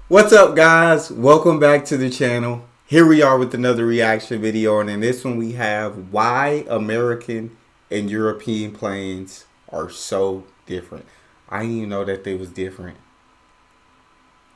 What's up, guys? Welcome back to the channel. Here we are with another reaction video, and in this one we have why American and European planes are so different. I didn't even know that they was different,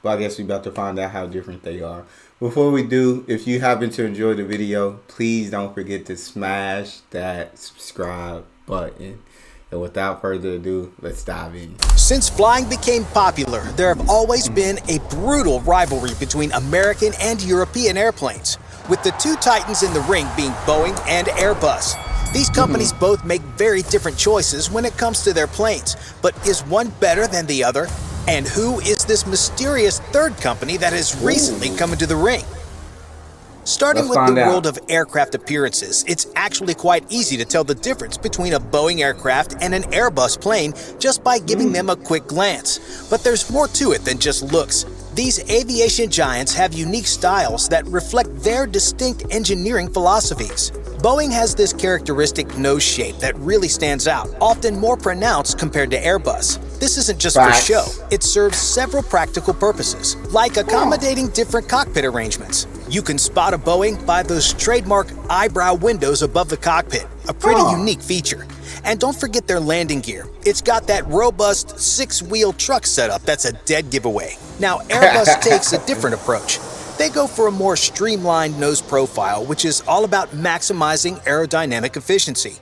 but I guess we about to find out how different they are. Before we do, if you happen to enjoy the video, please don't forget to smash that subscribe button. And without further ado, let's dive in. Since flying became popular, there have always been a brutal rivalry between American and European airplanes, with the two titans in the ring being Boeing and Airbus. These companies both make very different choices when it comes to their planes, but is one better than the other? And who is this mysterious third company that has recently come into the ring? Starting with the world of aircraft appearances, it's actually quite easy to tell the difference between a Boeing aircraft and an Airbus plane just by giving them a quick glance. But there's more to it than just looks. These aviation giants have unique styles that reflect their distinct engineering philosophies. Boeing has this characteristic nose shape that really stands out, often more pronounced compared to Airbus. This isn't just for show, it serves several practical purposes, like accommodating different cockpit arrangements. You can spot a Boeing by those trademark eyebrow windows above the cockpit, a pretty unique feature. And don't forget their landing gear. It's got that robust six-wheel truck setup that's a dead giveaway. Now, Airbus takes a different approach. They go for a more streamlined nose profile, which is all about maximizing aerodynamic efficiency.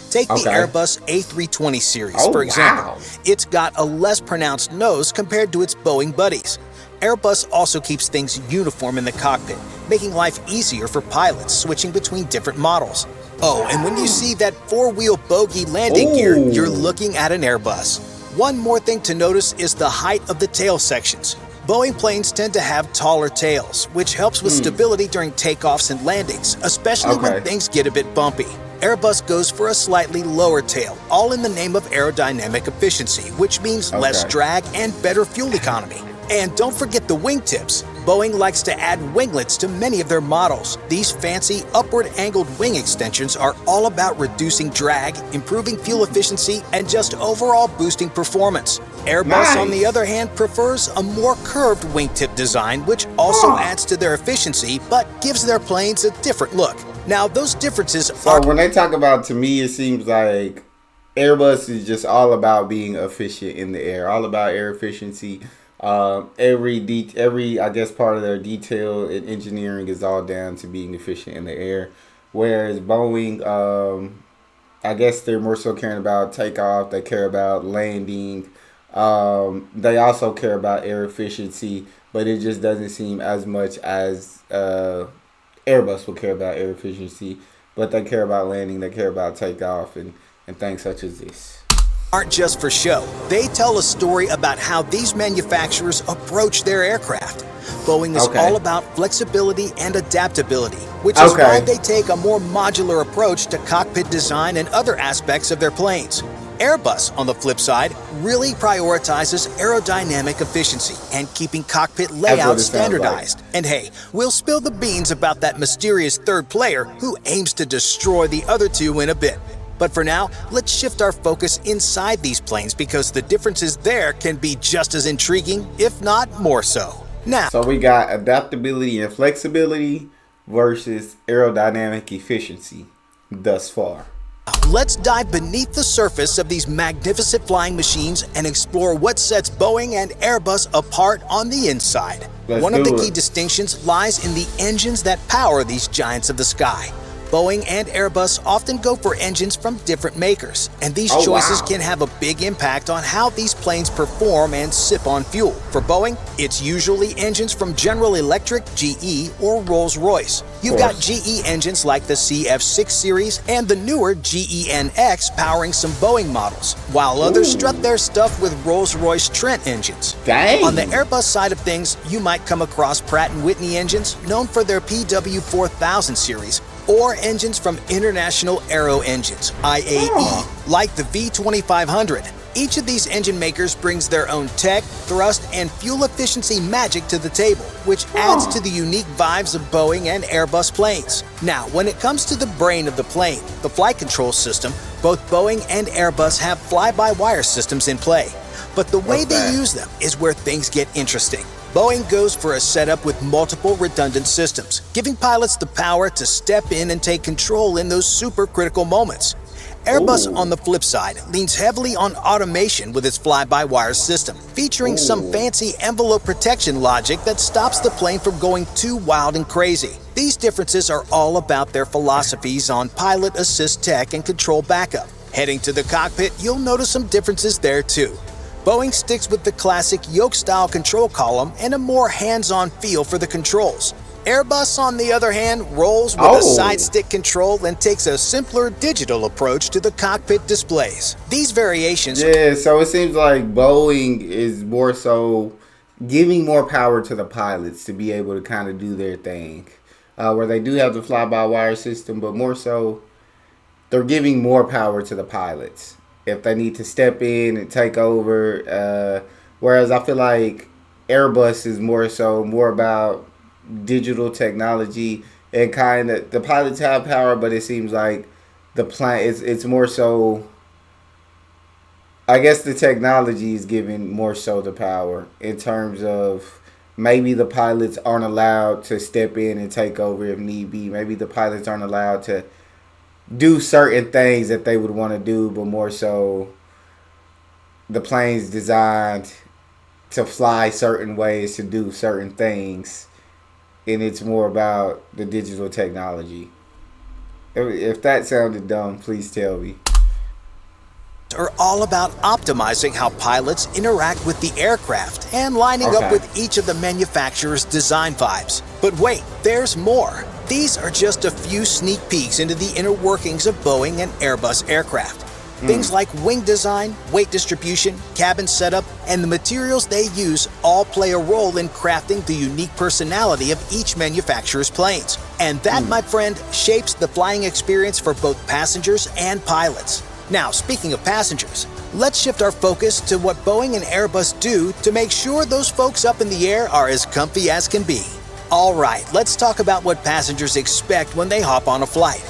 Take the Airbus A320 series, for example. It's got a less pronounced nose compared to its Boeing buddies. Airbus also keeps things uniform in the cockpit, making life easier for pilots switching between different models. Oh, and when you see that four-wheel bogey landing gear, you're looking at an Airbus. One more thing to notice is the height of the tail sections. Boeing planes tend to have taller tails, which helps with stability during takeoffs and landings, especially when things get a bit bumpy. Airbus goes for a slightly lower tail, all in the name of aerodynamic efficiency, which means less drag and better fuel economy. And don't forget the wingtips. Boeing likes to add winglets to many of their models. These fancy upward-angled wing extensions are all about reducing drag, improving fuel efficiency, and just overall boosting performance. Airbus, on the other hand, prefers a more curved wingtip design, which also adds to their efficiency, but gives their planes a different look. Now, those differences are... So when they talk about, to me, it seems like Airbus is just all about being efficient in the air, all about air efficiency. Every I guess part of their detail and engineering is all down to being efficient in the air, whereas Boeing, I guess they're more so caring about takeoff. They care about landing. They also care about air efficiency, but it just doesn't seem as much as Airbus will care about air efficiency. But they care about landing. They care about takeoff and things such as this. Aren't just for show. They tell a story about how these manufacturers approach their aircraft. Boeing is all about flexibility and adaptability, which is why they take a more modular approach to cockpit design and other aspects of their planes. Airbus, on the flip side, really prioritizes aerodynamic efficiency and keeping cockpit layout standardized. And hey, we'll spill the beans about that mysterious third player who aims to destroy the other two in a bit. But for now, let's shift our focus inside these planes because the differences there can be just as intriguing, if not more so. Now, so we got adaptability and flexibility versus aerodynamic efficiency thus far. Let's dive beneath the surface of these magnificent flying machines and explore what sets Boeing and Airbus apart on the inside. One of the key distinctions lies in the engines that power these giants of the sky. Boeing and Airbus often go for engines from different makers, and these choices can have a big impact on how these planes perform and sip on fuel. For Boeing, it's usually engines from General Electric, GE, or Rolls-Royce. You've got GE engines like the CF6 series and the newer GEnx powering some Boeing models, while others strut their stuff with Rolls-Royce Trent engines. On the Airbus side of things, you might come across Pratt & Whitney engines, known for their PW4000 series, or engines from International Aero Engines, IAE, like the V2500. Each of these engine makers brings their own tech, thrust, and fuel efficiency magic to the table, which adds to the unique vibes of Boeing and Airbus planes. Now, when it comes to the brain of the plane, the flight control system, both Boeing and Airbus have fly-by-wire systems in play. But the way they use them is where things get interesting. Boeing goes for a setup with multiple redundant systems, giving pilots the power to step in and take control in those super critical moments. Airbus, Ooh. on the flip side, leans heavily on automation with its fly-by-wire system, featuring some fancy envelope protection logic that stops the plane from going too wild and crazy. These differences are all about their philosophies on pilot assist tech and control backup. Heading to the cockpit, you'll notice some differences there too. Boeing sticks with the classic yoke-style control column and a more hands-on feel for the controls. Airbus, on the other hand, rolls with a side stick control and takes a simpler digital approach to the cockpit displays. These variations... Yeah, so it seems like Boeing is more so giving more power to the pilots to be able to kind of do their thing. Where they do have the fly-by-wire system, but more so they're giving more power to the pilots if they need to step in and take over. Whereas I feel like Airbus is more about digital technology, and kind of the pilots have power, but it seems like the plane it's more so, I guess the technology is giving more so the power in terms of maybe the pilots aren't allowed to step in and take over if need be. Maybe the pilots aren't allowed to do certain things that they would want to do, but more so the plane's designed to fly certain ways, to do certain things, and it's more about the digital technology. If that sounded dumb, please tell me. Are all about optimizing how pilots interact with the aircraft and lining up with each of the manufacturer's design vibes. But wait, there's more. These are just a few sneak peeks into the inner workings of Boeing and Airbus aircraft. Things like wing design, weight distribution, cabin setup, and the materials they use all play a role in crafting the unique personality of each manufacturer's planes. And that, my friend, shapes the flying experience for both passengers and pilots. Now, speaking of passengers, let's shift our focus to what Boeing and Airbus do to make sure those folks up in the air are as comfy as can be. All right, let's talk about what passengers expect when they hop on a flight.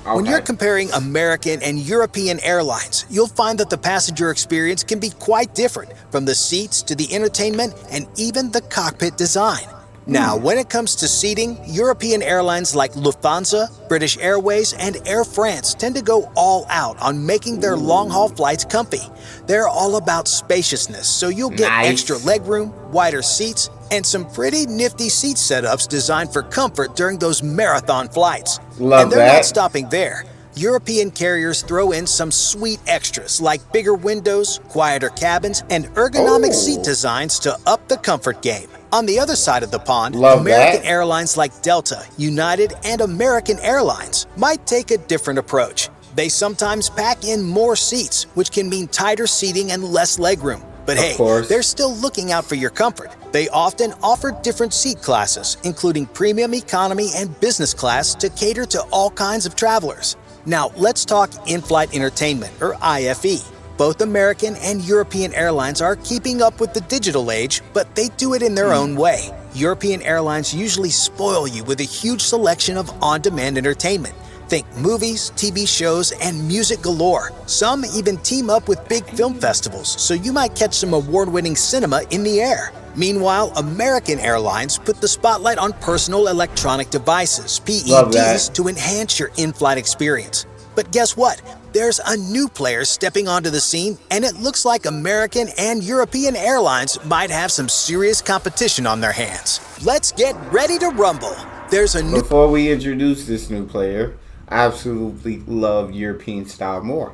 When you're comparing American and European airlines, you'll find that the passenger experience can be quite different, from the seats to the entertainment and even the cockpit design. Now, when it comes to seating, European airlines like Lufthansa, British Airways, and Air France tend to go all out on making their long-haul flights comfy. They're all about spaciousness, so you'll get extra legroom, wider seats, and some pretty nifty seat setups designed for comfort during those marathon flights. And they're not stopping there. European carriers throw in some sweet extras like bigger windows, quieter cabins, and ergonomic seat designs to up the comfort game. On the other side of the pond, American airlines like Delta, United, and American Airlines might take a different approach. They sometimes pack in more seats, which can mean tighter seating and less legroom. But hey, they're still looking out for your comfort. They often offer different seat classes, including premium economy and business class, to cater to all kinds of travelers. Now, let's talk in-flight entertainment, or IFE. Both American and European airlines are keeping up with the digital age, but they do it in their own way. European airlines usually spoil you with a huge selection of on-demand entertainment. Think movies, TV shows, and music galore. Some even team up with big film festivals, so you might catch some award-winning cinema in the air. Meanwhile, American Airlines put the spotlight on personal electronic devices, PEDs, to enhance your in-flight experience. But guess what? There's a new player stepping onto the scene, and it looks like American and European airlines might have some serious competition on their hands. Let's get ready to rumble. Before we introduce this new player, I absolutely love European style more.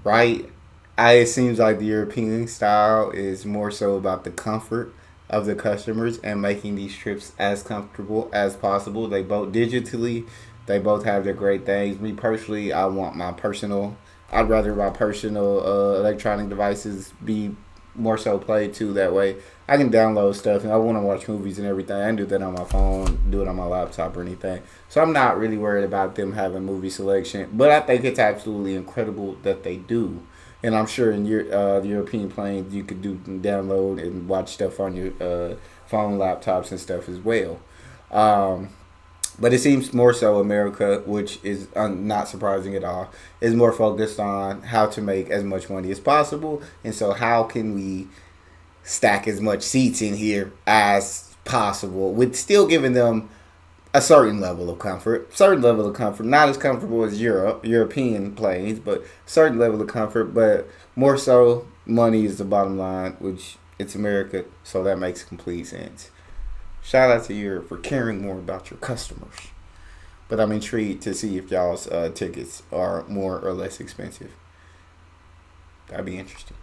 Right? It seems like the European style is more so about the comfort of the customers and making these trips as comfortable as possible. They both digitally, they both have their great things. Me personally, I'd rather my personal electronic devices be more so played too. That way I can download stuff, and I want to watch movies and everything. I can do that on my phone, do it on my laptop or anything. So I'm not really worried about them having movie selection, but I think it's absolutely incredible that they do. And I'm sure in the European planes, you could download and watch stuff on your phone, laptops, and stuff as well. But it seems more so America, which is not surprising at all, is more focused on how to make as much money as possible. And so how can we stack as much seats in here as possible, with still giving them a certain level of comfort. Not as comfortable as European planes, but certain level of comfort. But more so, money is the bottom line, which it's America, so that makes complete sense. Shout out to Europe for caring more about your customers. But I'm intrigued to see if y'all's tickets are more or less expensive. That'd be interesting.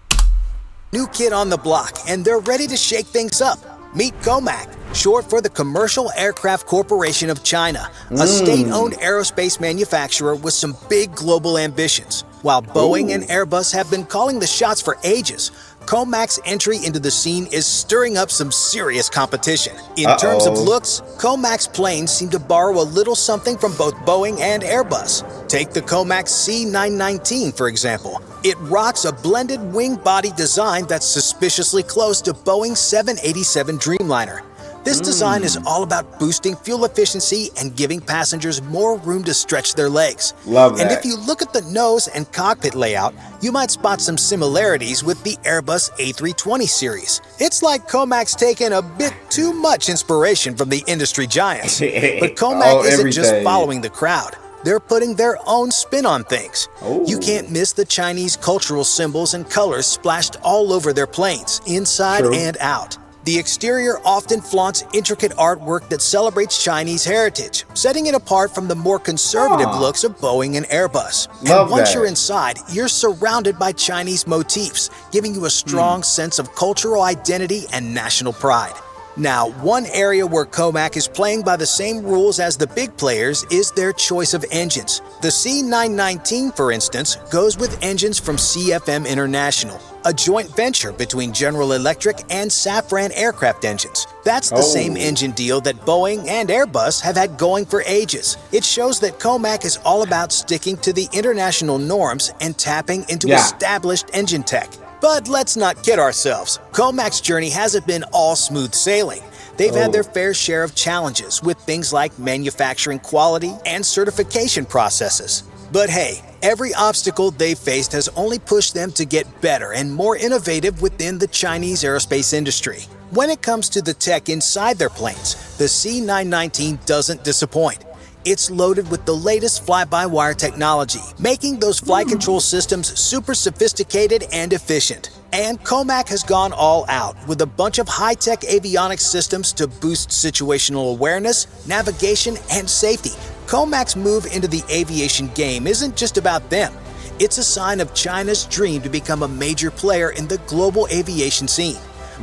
New kid on the block, and they're ready to shake things up. Meet COMAC, short for the Commercial Aircraft Corporation of China, a state-owned aerospace manufacturer with some big global ambitions. While Boeing and Airbus have been calling the shots for ages, COMAC's entry into the scene is stirring up some serious competition. In terms of looks, COMAC's planes seem to borrow a little something from both Boeing and Airbus. Take the COMAC C919, for example. It rocks a blended wing-body design that's suspiciously close to Boeing's 787 Dreamliner. This design is all about boosting fuel efficiency and giving passengers more room to stretch their legs. Love that. And if you look at the nose and cockpit layout, you might spot some similarities with the Airbus A320 series. It's like COMAC's taken a bit too much inspiration from the industry giants. But COMAC isn't just following the crowd. They're putting their own spin on things. You can't miss the Chinese cultural symbols and colors splashed all over their planes, inside and out. The exterior often flaunts intricate artwork that celebrates Chinese heritage, setting it apart from the more conservative looks of Boeing and Airbus. And once you're inside, you're surrounded by Chinese motifs, giving you a strong sense of cultural identity and national pride. Now, one area where COMAC is playing by the same rules as the big players is their choice of engines. The C919, for instance, goes with engines from CFM International, a joint venture between General Electric and Safran Aircraft Engines. That's the same engine deal that Boeing and Airbus have had going for ages. It shows that COMAC is all about sticking to the international norms and tapping into established engine tech. But let's not kid ourselves. COMAC's journey hasn't been all smooth sailing. They've had their fair share of challenges with things like manufacturing quality and certification processes. But hey, every obstacle they've faced has only pushed them to get better and more innovative within the Chinese aerospace industry. When it comes to the tech inside their planes, the C919 doesn't disappoint. It's loaded with the latest fly-by-wire technology, making those flight control systems super sophisticated and efficient. And COMAC has gone all out with a bunch of high-tech avionics systems to boost situational awareness, navigation, and safety. COMAC's move into the aviation game isn't just about them. It's a sign of China's dream to become a major player in the global aviation scene.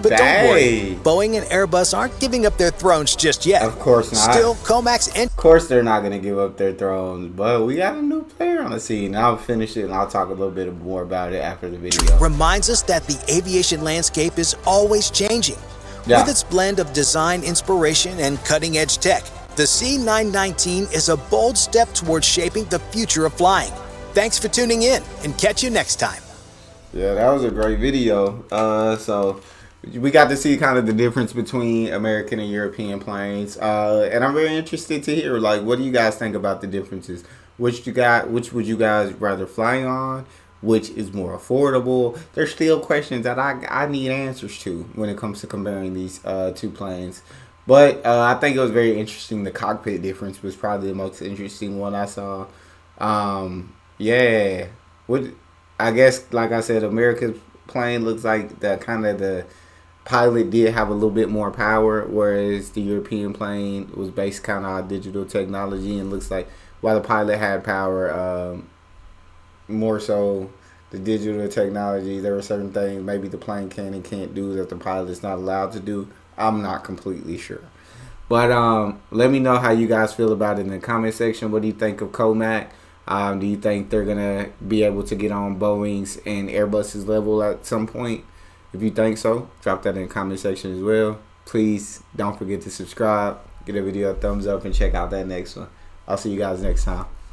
But don't worry, Boeing and Airbus aren't giving up their thrones just yet. Of course not. Still, COMAC's Of course they're not going to give up their thrones, but we got a new player on the scene. I'll finish it and I'll talk a little bit more about it after the video. Reminds us that the aviation landscape is always changing. With its blend of design inspiration and cutting-edge tech, the C919 is a bold step towards shaping the future of flying. Thanks for tuning in, and catch you next time. Yeah, that was a great video. So we got to see kind of the difference between American and European planes, and I'm very interested to hear, like, what do you guys think about the differences? Which would you guys rather fly on? Which is more affordable? There's still questions that I need answers to when it comes to comparing these two planes. But I think it was very interesting. The cockpit difference was probably the most interesting one I saw. Yeah, I guess, like I said, America's plane looks like the pilot did have a little bit more power, whereas the European plane was based kind of on digital technology, and looks like while the pilot had power, more so the digital technology, there were certain things maybe the plane can and can't do that the pilot's not allowed to do. I'm not completely sure. But let me know how you guys feel about it in the comment section. What do you think of COMAC? Do you think they're going to be able to get on Boeing's and Airbus's level at some point? If you think so, drop that in the comment section as well. Please don't forget to subscribe, give the video a thumbs up, and check out that next one. I'll see you guys next time.